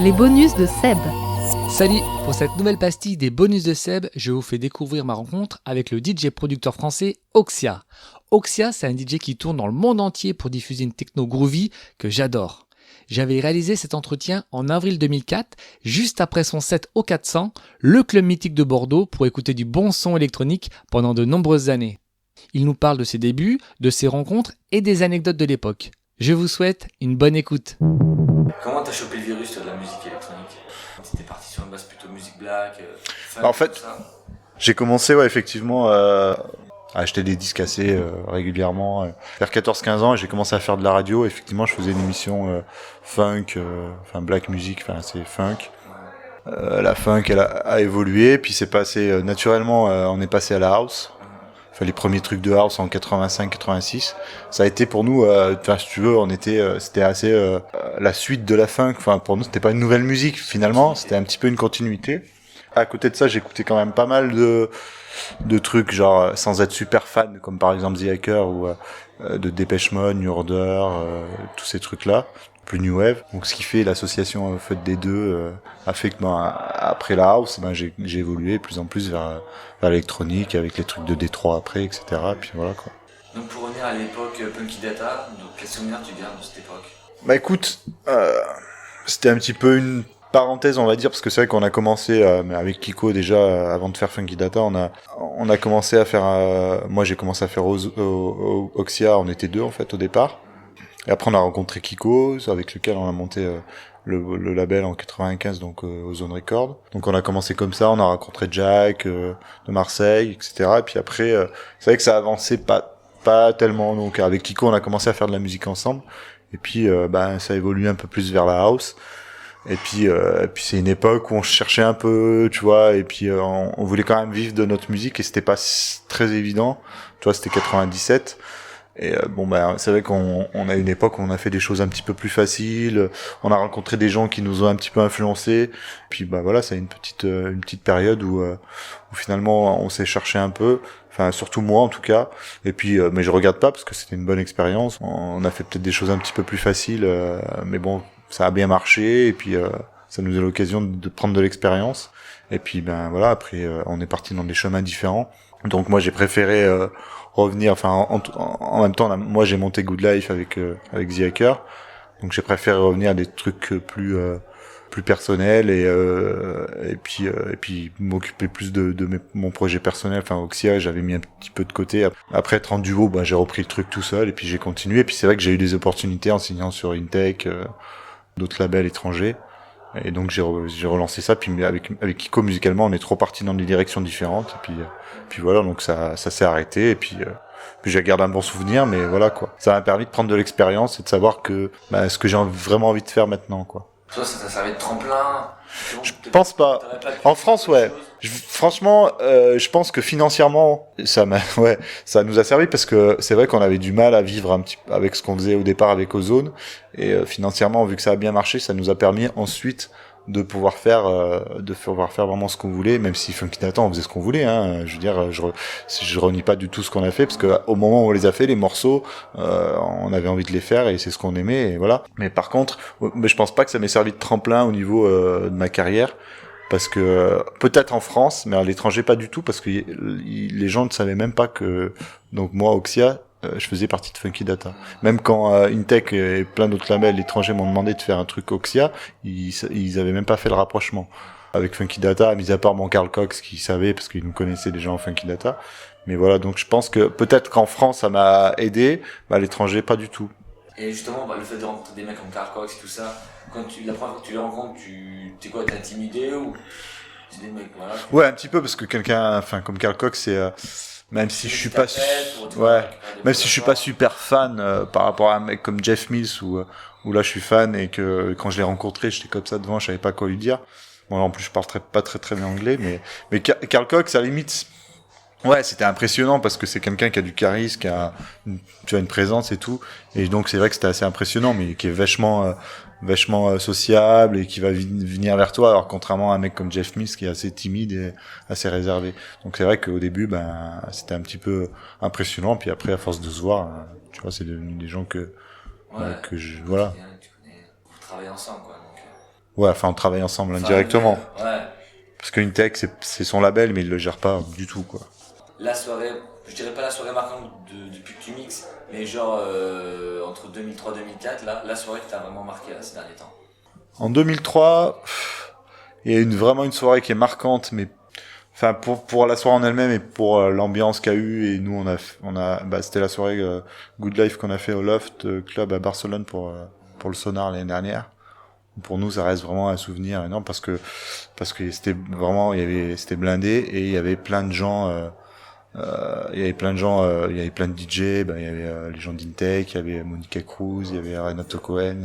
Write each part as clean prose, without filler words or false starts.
Les bonus de Seb. Salut, pour cette nouvelle pastille des bonus de Seb, je vous fais découvrir ma rencontre avec le DJ producteur français Oxia. Oxia, c'est un DJ qui tourne dans le monde entier pour diffuser une techno groovy que j'adore. J'avais réalisé cet entretien en avril 2004, juste après son set au 400, le club mythique de Bordeaux, pour écouter du bon son électronique pendant de nombreuses années. Il nous parle de ses débuts, de ses rencontres et des anecdotes de l'époque. Je vous souhaite une bonne écoute. Comment t'as chopé le virus toi, de la musique électronique? T'étais parti sur une base plutôt musique black, funk, En fait, j'ai commencé effectivement à acheter des disques cassés régulièrement. Vers 14-15 ans, j'ai commencé à faire de la radio. Effectivement, je faisais une émission funk, black music, c'est funk. La funk, elle a évolué, puis c'est passé naturellement, on est passé à la house. Les premiers trucs de house en 85-86, ça a été pour nous, si tu veux, c'était assez la suite de la funk. Pour nous, c'était pas une nouvelle musique finalement, c'était un petit peu une continuité. À côté de ça, j'écoutais quand même pas mal de trucs, genre sans être super fan, comme par exemple The Hacker ou de Depeche Mode, New Order, tous ces trucs-là. Plus New Wave. Donc ce qui fait l'association faite des deux a fait que après la house, j'ai évolué de plus en plus vers l'électronique avec les trucs de Détroit après, etc. Puis voilà quoi. Donc pour revenir à l'époque Punky Data, donc quel souvenir tu gardes de cette époque? Bah écoute, c'était un petit peu une parenthèse on va dire, parce que c'est vrai qu'on a commencé avec Kiko déjà avant de faire Funky Data, on a commencé à faire moi j'ai commencé à faire Oxia, on était deux en fait au départ. Et après, on a rencontré Kiko, avec lequel on a monté le label en 95, donc Ozone Record. Donc on a commencé comme ça, on a rencontré Jack de Marseille, etc. Et puis après, c'est vrai que ça avançait pas tellement. Donc avec Kiko, on a commencé à faire de la musique ensemble. Et puis ça évolue un peu plus vers la house. Et puis c'est une époque où on cherchait un peu, tu vois. Et puis on voulait quand même vivre de notre musique et c'était pas très évident. Tu vois, c'était 97. Et c'est vrai qu'on a une époque où on a fait des choses un petit peu plus faciles, on a rencontré des gens qui nous ont un petit peu influencés. Puis c'est une petite période où finalement on s'est cherché un peu, surtout moi en tout cas. Et puis mais je regarde pas parce que c'était une bonne expérience. On a fait peut-être des choses un petit peu plus faciles, mais bon, ça a bien marché et puis ça nous a l'occasion de prendre de l'expérience. Et puis après on est parti dans des chemins différents. Donc moi j'ai préféré revenir, en même temps moi j'ai monté Good Life avec The Hacker, donc j'ai préféré revenir à des trucs plus personnels et puis m'occuper plus de mon projet personnel. Oxia, j'avais mis un petit peu de côté. Après être en duo, j'ai repris le truc tout seul et puis j'ai continué. Et puis c'est vrai que j'ai eu des opportunités en signant sur Intech, d'autres labels étrangers. Et donc j'ai relancé ça, puis avec Kiko musicalement on est trop partis dans des directions différentes et puis voilà, donc ça s'est arrêté et puis j'ai gardé un bon souvenir, mais voilà quoi. Ça m'a permis de prendre de l'expérience et de savoir que ce que j'ai vraiment envie de faire maintenant quoi. Toi ça t'a servi de tremplin? Je pense pas. En France ouais. Franchement, je pense que financièrement ça nous a servi parce que c'est vrai qu'on avait du mal à vivre un petit peu avec ce qu'on faisait au départ avec Ozone et financièrement vu que ça a bien marché, ça nous a permis ensuite de pouvoir faire vraiment ce qu'on voulait, même si Funky Data on faisait ce qu'on voulait hein. Je veux dire, je renie pas du tout ce qu'on a fait parce que au moment où on les a fait les morceaux, on avait envie de les faire et c'est ce qu'on aimait et voilà. Mais par contre, je pense pas que ça m'ait servi de tremplin au niveau de ma carrière. Parce que peut-être en France, mais à l'étranger pas du tout, parce que les gens ne savaient même pas que donc moi Oxia, je faisais partie de Funky Data. Même quand Intech et plein d'autres labels étrangers m'ont demandé de faire un truc Oxia, ils avaient même pas fait le rapprochement avec Funky Data, mis à part mon Carl Cox qui savait parce qu'il nous connaissait déjà en Funky Data. Mais voilà, donc je pense que peut-être qu'en France ça m'a aidé, mais à l'étranger pas du tout. Et justement, le fait de rencontrer des mecs comme Carl Cox et tout ça, la première fois que tu les rencontres, t'es intimidé ou c'est des mecs, voilà. Ouais, un petit peu parce que quelqu'un, comme Carl Cox, c'est même si je suis pas même si je suis pas super fan par rapport à un mec comme Jeff Mills où là je suis fan et que quand je l'ai rencontré, j'étais comme ça devant, je savais pas quoi lui dire. Bon, en plus je parle pas très bien anglais, mais Carl Cox à la limite. Ouais, c'était impressionnant parce que c'est quelqu'un qui a du charisme, qui a une présence et tout. Et donc c'est vrai que c'était assez impressionnant, mais qui est vachement sociable et qui va venir vers toi, alors contrairement à un mec comme Jeff Mills qui est assez timide et assez réservé. Donc c'est vrai qu'au début, c'était un petit peu impressionnant. Puis après, à force de se voir, tu vois, c'est devenu des gens que je voilà. Tu connais, vous travaillez ensemble, quoi. Donc, Ouais, enfin, on travaille ensemble indirectement. Ouais. Parce qu'une tech, c'est son label, mais il le gère pas du tout, quoi. La soirée, je dirais pas la soirée marquante depuis que tu mixes, mais genre entre 2003-2004, là, la soirée qui t'a vraiment marqué là, ces derniers temps. En 2003, il y a vraiment une soirée qui est marquante, mais enfin pour la soirée en elle-même et pour l'ambiance qu'il y a eu, et nous c'était la soirée Good Life qu'on a fait au Loft Club à Barcelone pour le Sonar l'année dernière. Pour nous, ça reste vraiment un souvenir énorme parce que c'était vraiment, c'était blindé et il y avait plein de gens. Il y avait plein de DJ, il y avait les gens d'Intake, il y avait Monica Cruz, il y avait Renato Cohen,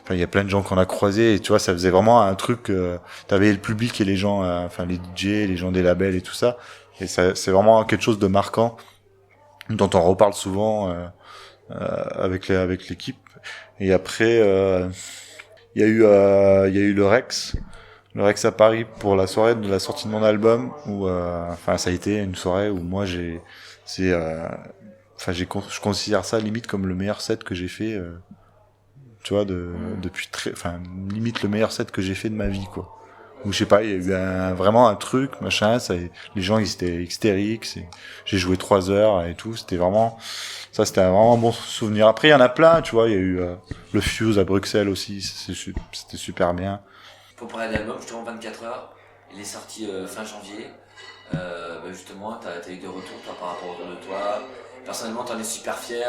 enfin il y a plein de gens qu'on a croisés et tu vois ça faisait vraiment un truc, t'avais le public et les gens, enfin les DJ, les gens des labels et tout ça, et ça c'est vraiment quelque chose de marquant dont on reparle souvent avec l'équipe. Et après il y a eu le Rex à Paris pour la soirée de la sortie de mon album où enfin ça a été une soirée où moi je considère ça limite comme le meilleur set que j'ai fait tu vois depuis limite le meilleur set que j'ai fait de ma vie, quoi. Où je sais pas, il y a eu vraiment un truc machin, les gens ils étaient hystériques, j'ai joué 3 heures et tout, c'était vraiment un bon souvenir. Après il y en a plein, tu vois, il y a eu le Fuse à Bruxelles aussi, c'était super bien. Pour parler de l'album, justement 24 heures, il est sorti fin janvier. Justement, t'as eu des retours toi, par rapport autour de toi. Personnellement, t'en es super fier.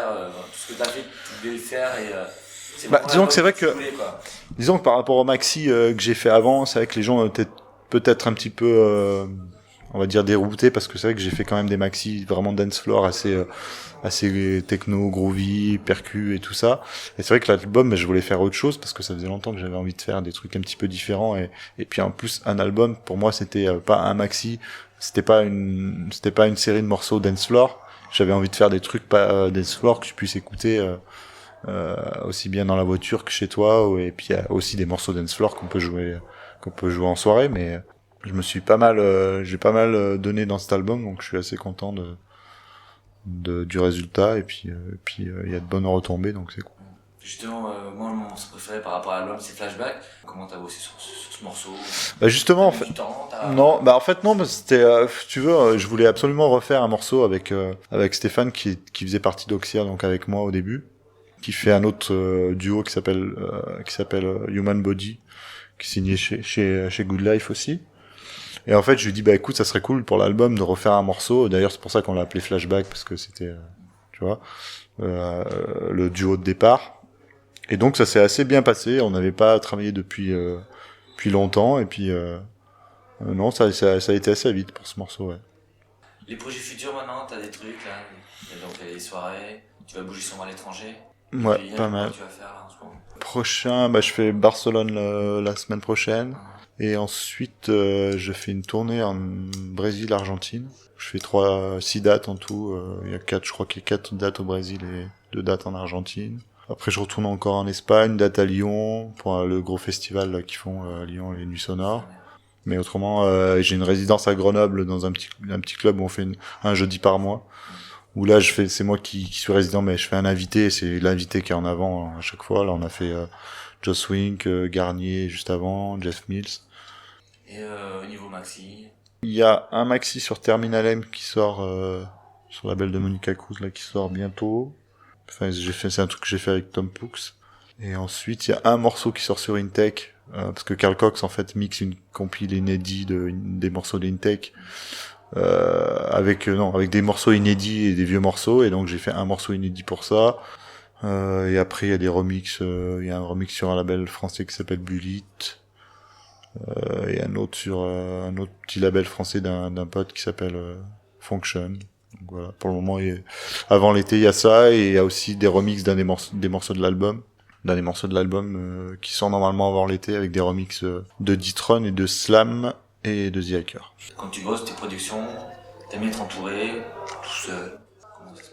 Tout ce que t'as fait, tu voulais le faire. Disons que c'est vrai que, disons que par rapport au maxi que j'ai fait avant, c'est vrai que les gens étaient peut-être un petit peu, on va dire déroutés parce que c'est vrai que j'ai fait quand même des maxi vraiment dance floor assez techno, groovy, percu et tout ça. Et c'est vrai que l'album, je voulais faire autre chose parce que ça faisait longtemps que j'avais envie de faire des trucs un petit peu différents et puis en plus un album pour moi c'était pas un maxi, c'était pas une série de morceaux dance floor. J'avais envie de faire des trucs pas dance floor que tu puisses écouter aussi bien dans la voiture que chez toi, et puis il y a aussi des morceaux dance floor qu'on peut jouer en soirée, mais je me suis j'ai pas mal donné dans cet album, donc je suis assez content du résultat, et puis il y a de bonnes retombées, donc c'est cool. Justement, moi mon morceau préféré par rapport à l'album c'est Flashback. Comment t'as bossé sur ce morceau? Justement, en fait, en fait non, c'était, tu veux, je voulais absolument refaire un morceau avec Stéphane qui faisait partie d'Oxia, donc avec moi au début, qui fait un autre duo qui s'appelle Human Body, qui est signé chez Good Life aussi. Et en fait, je lui dis écoute, ça serait cool pour l'album de refaire un morceau. D'ailleurs, c'est pour ça qu'on l'a appelé Flashback, parce que c'était tu vois, le duo de départ. Et donc ça s'est assez bien passé, on n'avait pas travaillé depuis longtemps, et puis non, ça a été assez vite pour ce morceau, ouais. Les projets futurs maintenant, t'as des trucs là, donc il y a des soirées, tu vas bouger sûrement à l'étranger. Ouais, pas mal. Tu vas faire là en ce moment. Prochain, je fais Barcelone la semaine prochaine, et ensuite je fais une tournée en Brésil, Argentine. Je fais 6 dates en tout, je crois qu'il y a 4 dates au Brésil et 2 dates en Argentine. Après, je retourne encore en Espagne, date à Lyon, pour le gros festival là, qu'ils font à Lyon, les Nuits Sonores. Mais autrement, j'ai une résidence à Grenoble dans un petit club où on fait un jeudi par mois. Où là, c'est moi qui suis résident, mais je fais un invité, c'est l'invité qui est en avant à chaque fois. Là, on a fait Joss Wink, Garnier juste avant, Jeff Mills. Et au niveau maxi? Il y a un maxi sur Terminal M qui sort sur la label de Monica Cruz là, qui sort bientôt. Enfin, c'est un truc que j'ai fait avec Tom Pooks. Et ensuite, il y a un morceau qui sort sur Intake, parce que Carl Cox, en fait, mixe une compile inédite des morceaux d'Intake, avec des morceaux inédits et des vieux morceaux, et donc j'ai fait un morceau inédit pour ça. Et après, il y a des remixes, il y a un remix sur un label français qui s'appelle Bullet, et un autre sur un autre petit label français d'un pote qui s'appelle Function. Donc voilà, pour le moment, avant l'été, il y a ça, et il y a aussi des remixes des morceaux de l'album, qui sont normalement avant l'été, avec des remixes de D-Tron et de Slam et de The Hacker. Quand tu bosses tes productions, t'aimes bien être entouré, tout seul?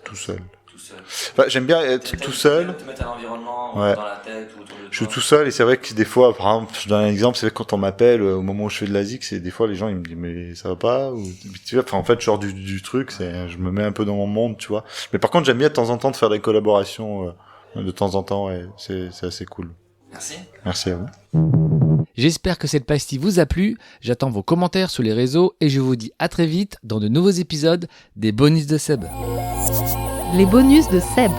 Tout seul. Tout seul. Enfin, j'aime bien être tout seul. Te mettre à l'environnement, ouais. Dans la tête ou autour de toi. Je suis tout seul, et c'est vrai que des fois, par exemple, je donne un exemple, c'est vrai que quand on m'appelle au moment où je fais de la zik, c'est des fois les gens ils me disent mais ça va pas, ou tu vois, en fait, genre du truc, je me mets un peu dans mon monde, tu vois. Mais par contre, j'aime bien de temps en temps de faire des collaborations de temps en temps, et c'est assez cool. Merci. Merci à vous. J'espère que cette pastille vous a plu, j'attends vos commentaires sur les réseaux et je vous dis à très vite dans de nouveaux épisodes des bonus de Seb. Les bonus de Seb.